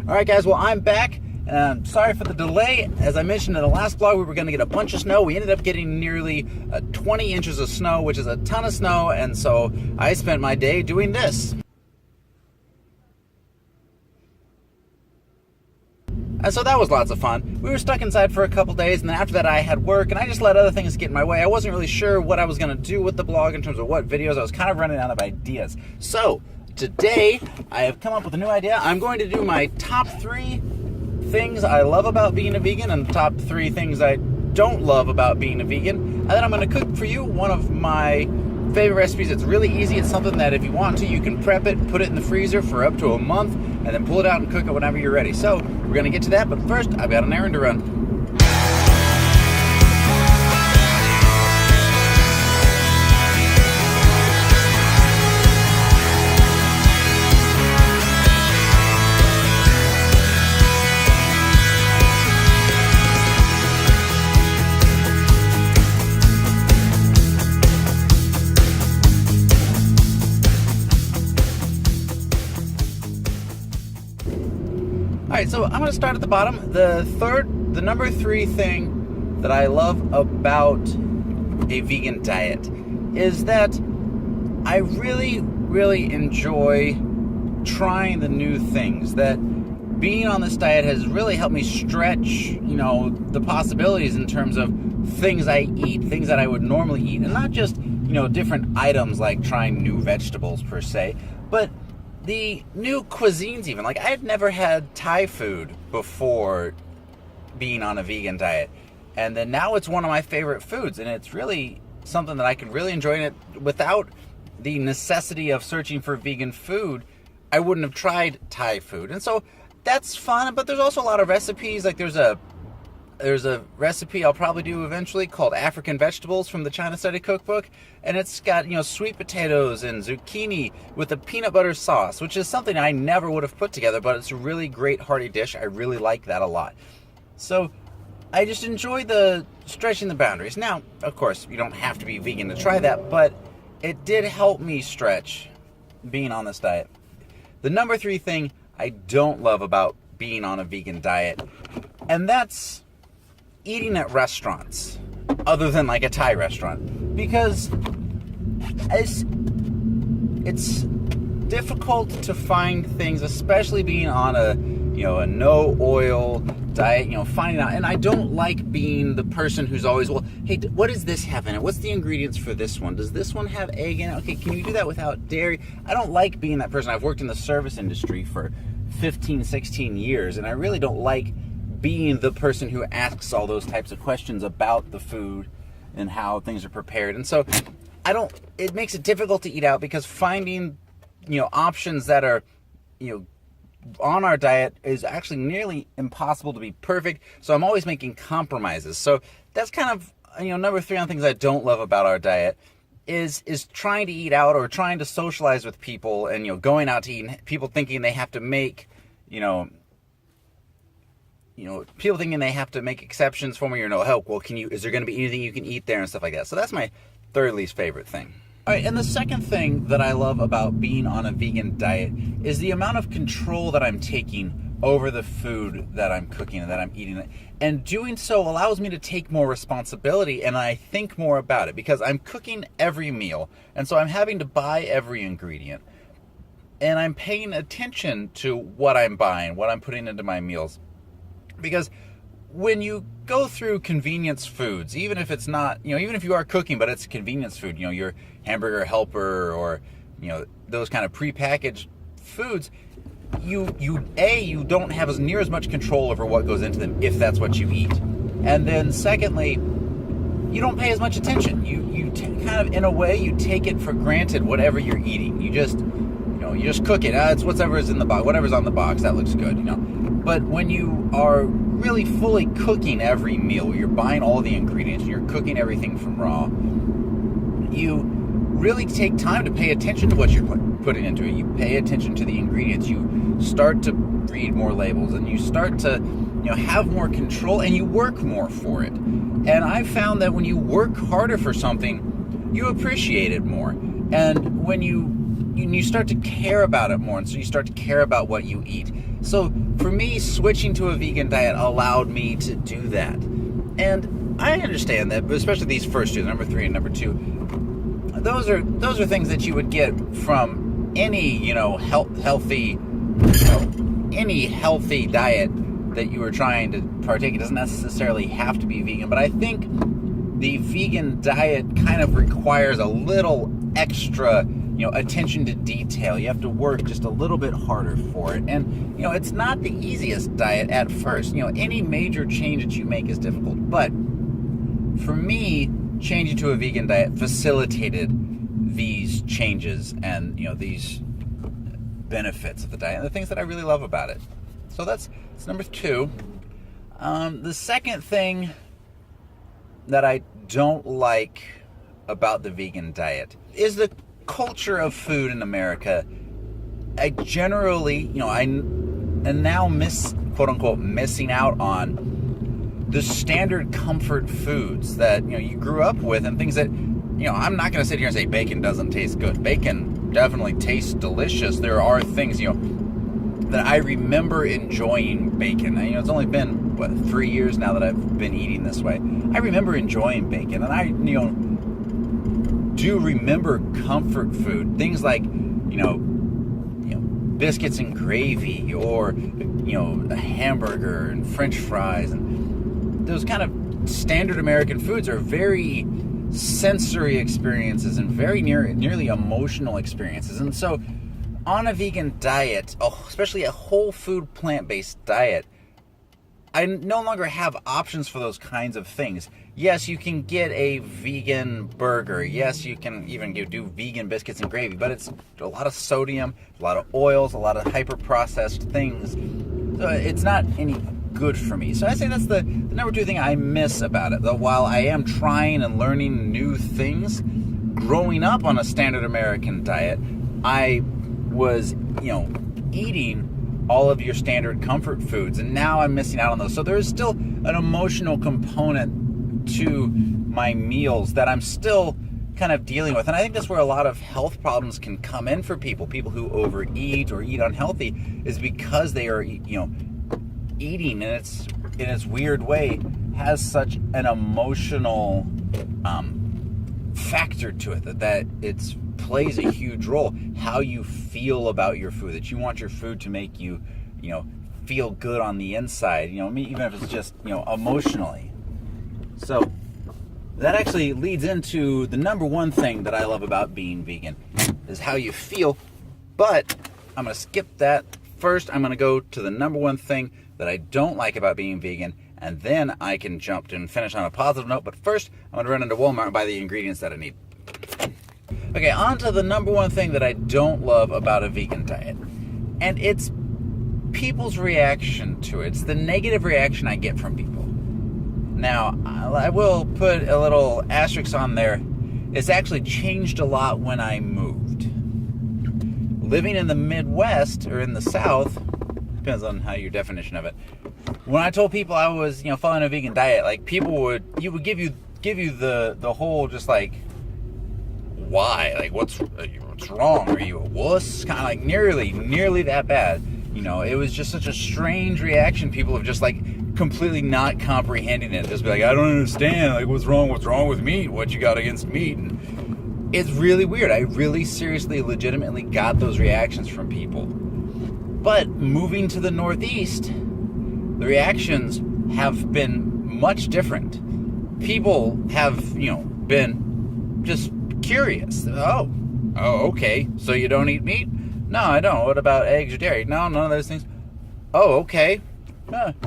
Alright guys, well I'm back. Sorry for the delay. As I mentioned in the last vlog, we were going to get a bunch of snow. We ended up getting nearly 20 inches of snow, which is a ton of snow, and so I spent my day doing this. And so that was lots of fun. We were stuck inside for a couple days, and then after that I had work, and I just let other things get in my way. I wasn't really sure what I was going to do with the blog in terms of what videos. I was kind of running out of ideas. So today I have come up with a new idea. I'm going to do my top 3 things I love about being a vegan and top 3 things I don't love about being a vegan. And then I'm going to cook for you one of my favorite recipes. It's really easy. It's something that if you want to, you can prep it, put it in the freezer for up to a month, and then pull it out and cook it whenever you're ready. So we're going to get to that, but first I've got an errand to run. Alright, so I'm going to start at the bottom. The number 3 thing that I love about a vegan diet is that I really, really enjoy trying the new things. That being on this diet has really helped me stretch, the possibilities in terms of things I eat, things that I would normally eat, and not just, different items like trying new vegetables per se, but the new cuisines even. Like, I had never had Thai food before being on a vegan diet. And then now it's one of my favorite foods. And it's really something that I can really enjoy. And it, without the necessity of searching for vegan food, I wouldn't have tried Thai food. And so that's fun. But there's also a lot of recipes. Like there's a recipe I'll probably do eventually called African Vegetables from the China Study Cookbook, and it's got, sweet potatoes and zucchini with a peanut butter sauce, which is something I never would have put together, but it's a really great hearty dish. I really like that a lot. So I just enjoy the stretching the boundaries. Now, of course, you don't have to be vegan to try that, but it did help me stretch being on this diet. The number 3 thing I don't love about being on a vegan diet, and that's eating at restaurants other than like a Thai restaurant, because it's difficult to find things, especially being on a no oil diet, finding out. And I don't like being the person who's always, well, hey, what does this have in it? What's the ingredients for this one? Does this one have egg in it? Okay, can you do that without dairy? I don't like being that person. I've worked in the service industry for 15, 16 years, and I really don't like being the person who asks all those types of questions about the food and how things are prepared. And so it makes it difficult to eat out, because finding, options that are, on our diet is actually nearly impossible to be perfect. So I'm always making compromises. So that's kind of, number 3 on things I don't love about our diet is trying to eat out or trying to socialize with people and, going out to eat, and people thinking they have to make, people thinking they have to make exceptions for me or no help. Well, is there going to be anything you can eat there and stuff like that? So that's my 3rd least favorite thing. All right, and the second thing that I love about being on a vegan diet is the amount of control that I'm taking over the food that I'm cooking and that I'm eating. And doing so allows me to take more responsibility, and I think more about it, because I'm cooking every meal. And so I'm having to buy every ingredient. And I'm paying attention to what I'm buying, what I'm putting into my meals. Because when you go through convenience foods, even if it's not, even if you are cooking, but it's convenience food, your Hamburger Helper or, those kind of prepackaged foods, you don't have as near as much control over what goes into them if that's what you eat. And then secondly, you don't pay as much attention. You kind of, in a way, you take it for granted whatever you're eating. You just cook it. It's whatever's in the box, whatever's on the box, that looks good, But when you are really fully cooking every meal, you're buying all the ingredients, you're cooking everything from raw, you really take time to pay attention to what you're putting into it. You pay attention to the ingredients. You start to read more labels, and you start to have more control, and you work more for it. And I've found that when you work harder for something, you appreciate it more. And when you you start to care about it more, and so you start to care about what you eat. So for me, switching to a vegan diet allowed me to do that. And I understand that, but especially these first two, number 3 and number 2, those are things that you would get from any, healthy, any healthy diet that you were trying to partake. It doesn't necessarily have to be vegan, but I think the vegan diet kind of requires a little extra, attention to detail. You have to work just a little bit harder for it. And, it's not the easiest diet at first. Any major change that you make is difficult. But for me, changing to a vegan diet facilitated these changes and, these benefits of the diet and the things that I really love about it. So that's number 2. The second thing that I don't like about the vegan diet is the culture of food in America. I generally, I am now quote unquote missing out on the standard comfort foods that you grew up with, and things that I'm not going to sit here and say bacon doesn't taste good. Bacon definitely tastes delicious. There are things that I remember enjoying bacon. It's only been 3 years now that I've been eating this way. I remember enjoying bacon, and I do remember comfort food, things like biscuits and gravy, or a hamburger and French fries, and those kind of standard American foods are very sensory experiences and very nearly emotional experiences. And so on a vegan diet, especially a whole food plant-based diet, I no longer have options for those kinds of things. Yes, you can get a vegan burger. Yes, you can even do vegan biscuits and gravy, but it's a lot of sodium, a lot of oils, a lot of hyper-processed things. So it's not any good for me. So I say that's the number 2 thing I miss about it. Though while I am trying and learning new things, growing up on a standard American diet, I was, eating all of your standard comfort foods, and now I'm missing out on those. So there's still an emotional component to my meals that I'm still kind of dealing with. And I think that's where a lot of health problems can come in for people who overeat or eat unhealthy, is because they are, eating in its weird way has such an emotional factor to it that it plays a huge role. How you feel about your food, that you want your food to make you, feel good on the inside, even if it's just, emotionally. So that actually leads into the number 1 thing that I love about being vegan, is how you feel. But I'm going to skip that. First, I'm going to go to the number 1 thing that I don't like about being vegan, and then I can jump and finish on a positive note. But first, I'm going to run into Walmart and buy the ingredients that I need. Okay, on to the number 1 thing that I don't love about a vegan diet. And it's people's reaction to it. It's the negative reaction I get from people. Now, I will put a little asterisk on there. It's actually changed a lot when I moved. Living in the Midwest, or in the South, depends on how your definition of it. When I told people I was, following a vegan diet, like, people would give you the whole just like, why? Like, what's wrong? Are you a wuss? Kind of like nearly that bad. It was just such a strange reaction. People have just like completely not comprehending it. Just be like, I don't understand. Like, what's wrong? What's wrong with meat? What you got against meat? And it's really weird. I really seriously, legitimately got those reactions from people. But moving to the Northeast, the reactions have been much different. People have, been just curious. Oh, okay. So you don't eat meat? No, I don't. What about eggs or dairy? No, none of those things. Oh, okay.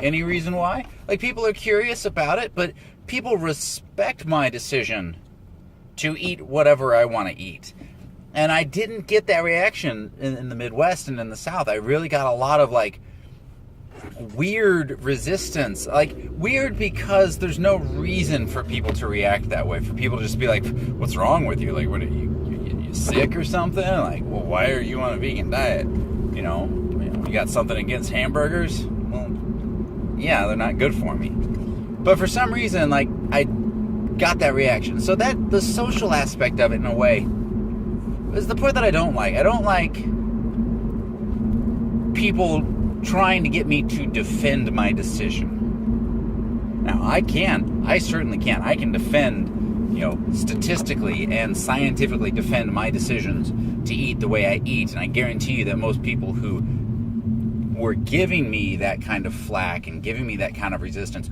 Any reason why? Like, people are curious about it, but people respect my decision to eat whatever I want to eat. And I didn't get that reaction in the Midwest and in the South. I really got a lot of, like, weird resistance. Like, weird because there's no reason for people to react that way. For people to just be like, what's wrong with you? Like, what are you sick or something? Like, well, why are you on a vegan diet? You got something against hamburgers? Well, yeah, they're not good for me. But for some reason, like, I got that reaction. So that the social aspect of it, in a way, is the part that I don't like. I don't like people trying to get me to defend my decision. Now, I certainly can. I can defend, statistically and scientifically defend my decisions to eat the way I eat. And I guarantee you that most people who were giving me that kind of flack and giving me that kind of resistance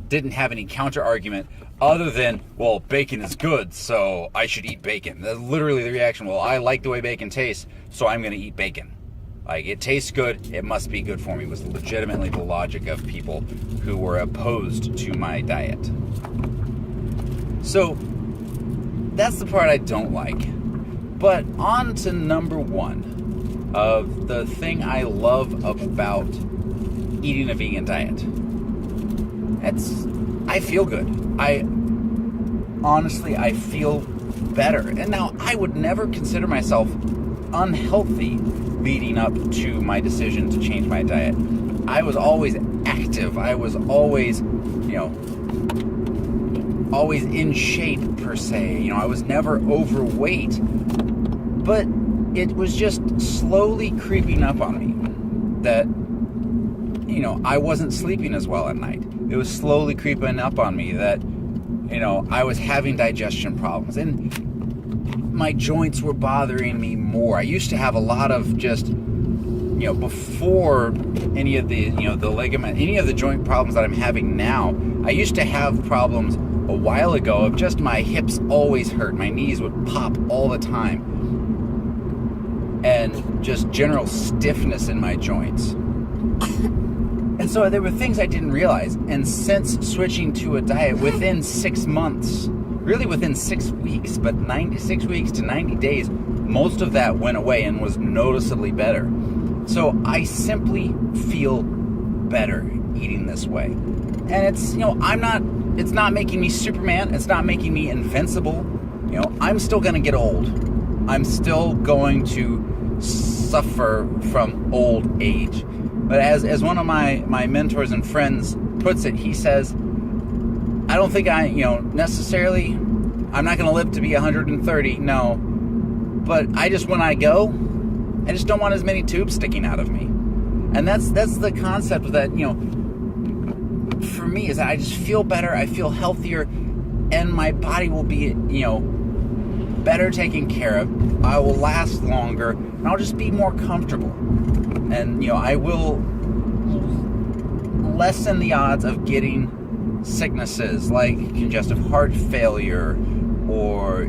didn't have any counter argument other than, well, bacon is good, so I should eat bacon. That's literally the reaction. Well, I like the way bacon tastes, so I'm going to eat bacon. Like, it tastes good, it must be good for me, was legitimately the logic of people who were opposed to my diet. So, that's the part I don't like. But on to number one of the thing I love about eating a vegan diet. I feel good. Honestly, I feel better. And now, I would never consider myself unhealthy leading up to my decision to change my diet. I was always active. I was always, always in shape per se. I was never overweight. But it was just slowly creeping up on me that, I wasn't sleeping as well at night. It was slowly creeping up on me that, I was having digestion problems. And my joints were bothering me more. I used to have a lot of just, before any of the, the ligament, any of the joint problems that I'm having now, I used to have problems a while ago of just my hips always hurt. My knees would pop all the time. And just general stiffness in my joints. And so there were things I didn't realize. And since switching to a diet within 6 months, really within 6 weeks, but 96 weeks to 90 days, most of that went away and was noticeably better. So I simply feel better eating this way. And it's, it's not making me Superman. It's not making me invincible. I'm still going to get old. I'm still going to suffer from old age. But as one of my mentors and friends puts it, he says, I don't think necessarily, I'm not going to live to be 130, no. But when I go, I just don't want as many tubes sticking out of me. And that's the concept of that, for me, is that I just feel better, I feel healthier, and my body will be, better taken care of. I will last longer, and I'll just be more comfortable. And, I will lessen the odds of getting sicknesses like congestive heart failure or,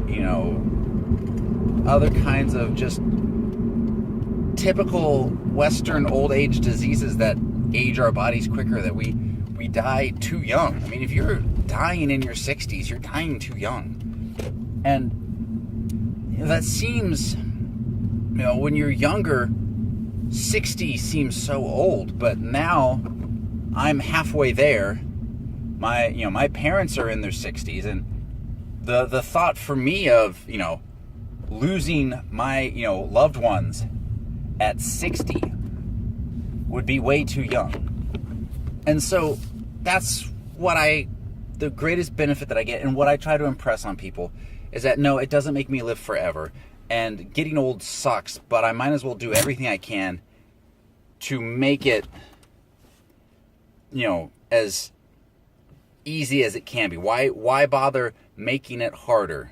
other kinds of just typical Western old age diseases that age our bodies quicker, that we die too young. I mean, if you're dying in your 60s, you're dying too young. And that seems, when you're younger, 60 seems so old, but now I'm halfway there. My parents are in their 60s, and the thought for me of, losing my, loved ones at 60 would be way too young. And so that's the greatest benefit that I get, and what I try to impress on people is that, no, it doesn't make me live forever. And getting old sucks, but I might as well do everything I can to make it, as easy as it can be. Why bother making it harder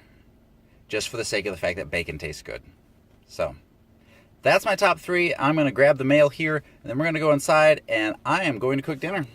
just for the sake of the fact that bacon tastes good? So that's my top 3. I'm going to grab the mail here, and then we're going to go inside, and I am going to cook dinner.